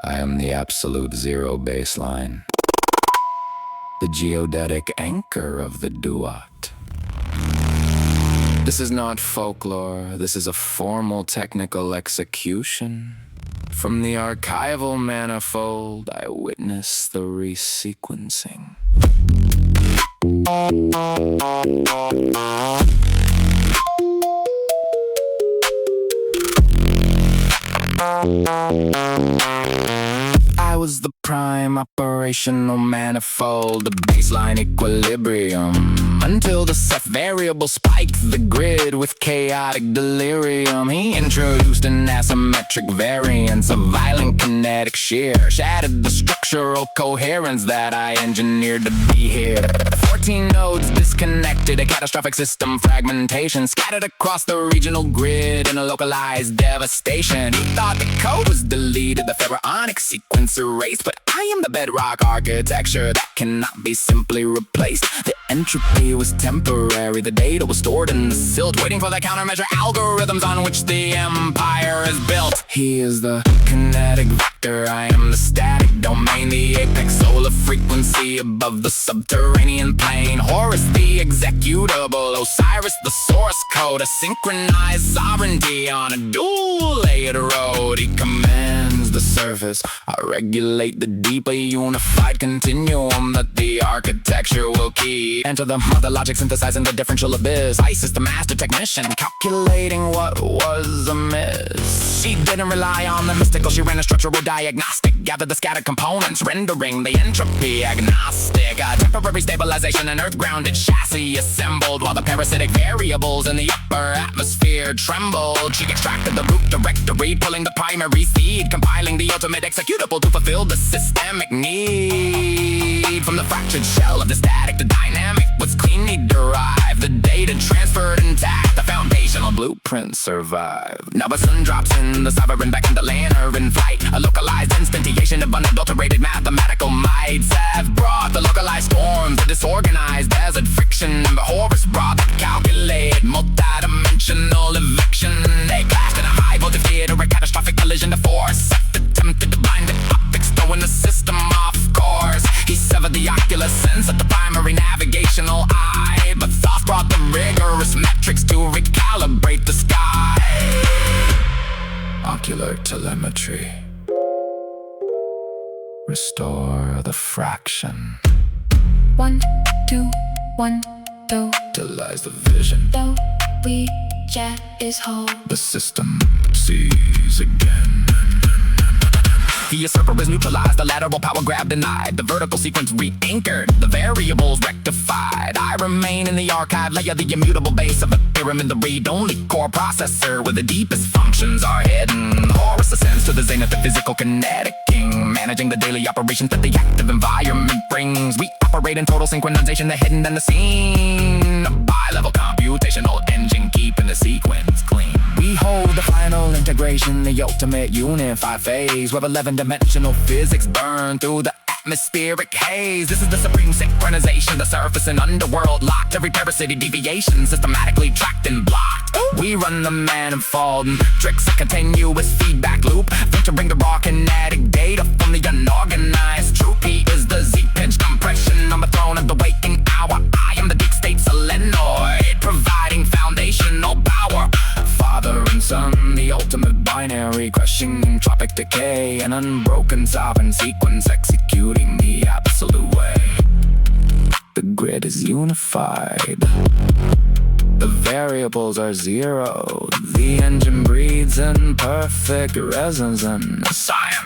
I am the absolute zero baseline, the geodetic anchor of the Duat. This is not folklore, this is a formal technical execution. From the archival manifold, I witness the resequencing. I was the prime operational manifold, the baseline equilibrium, until the Seth-variable spiked the grid with chaotic delirium. He introduced an asymmetric variance, a violent kinetic shear, shattered the structural coherence that I engineered to be here. 14 nodes disconnected, a catastrophic system fragmentation, scattered across the regional grid in a localized devastation. He thought the code was deleted, the pharaonic sequence erased, but I am the bedrock architecture that cannot be simply replaced. The entropy was temporary, the data was stored in the silt, waiting for the countermeasure algorithms on which the empire is built. He is the kinetic vector, I am the static domain, the apex solar frequency above the subterranean plane. Horus the executable, Osiris the source code, a synchronized sovereignty on a dual-layered road. He commands the surface, I regulate the deeper unified continuum that the architecture will keep. Enter the mother logic, synthesizing the differential abyss. Ice is the master technician, calculating what was amiss. She didn't rely on the mystical, she ran a structural diagnostic, gathered the scattered components, rendering the entropy agnostic. A temporary stabilization, an earth-grounded chassis assembled, while the parasitic variables in the upper atmosphere trembled. She extracted the root directory, pulling the primary seed, compiling the ultimate executable to fulfill the systemic need. From the fractured shell of the static, the dynamic was cleanly derived, the data transferred intact, the foundational blueprint survived. Now the sun drops in, the sovereign back in the lander in flight, a localized instantiation of unadulterated mathematical might. Seth brought the localized storms, the disorganized desert friction, and the Horus brought the calculated multidimensional eviction. They clashed in a high voltage theater, a catastrophic collision. The force attempted to blind the optics, throwing the system off course. He severed the ocular sense at the primary navigational eye, but thought brought the rigorous metrics to recalibrate the sky. Ocular telemetry, restore the fraction. 1, 2, 1, do. Till lies the vision. Do, we, jet is whole. The system sees again. The usurper is neutralized, the lateral power grab denied, the vertical sequence re-anchored, the variables rectified. I remain in the archive layer, the immutable base of the pyramid, the read-only core processor where the deepest functions are hidden. Horus ascends to the zenith of physical kinetic king, managing the daily operations that the active environment brings. We operate in total synchronization, the hidden and the seen, a bi-level computational engine keeping the sequence clean. We hold the final integration, the ultimate unified phase, where 11-dimensional physics burn through the atmospheric haze. This is the supreme synchronization, the surface and underworld locked, every parasitic deviation systematically tracked and blocked. We run the manifold tricks, a continuous feedback loop, filtering the raw kinetic data from the unorganized troop. He is the Z-pinch compression on the throne of the waking hour. I am the deep state solenoid, providing foundational power. Father and son, the ultimate binary, crushing entropic decay, an unbroken sovereign sequence executing the absolute way. The grid is unified, the variables are zeroed, the engine breathes in perfect resonance. I am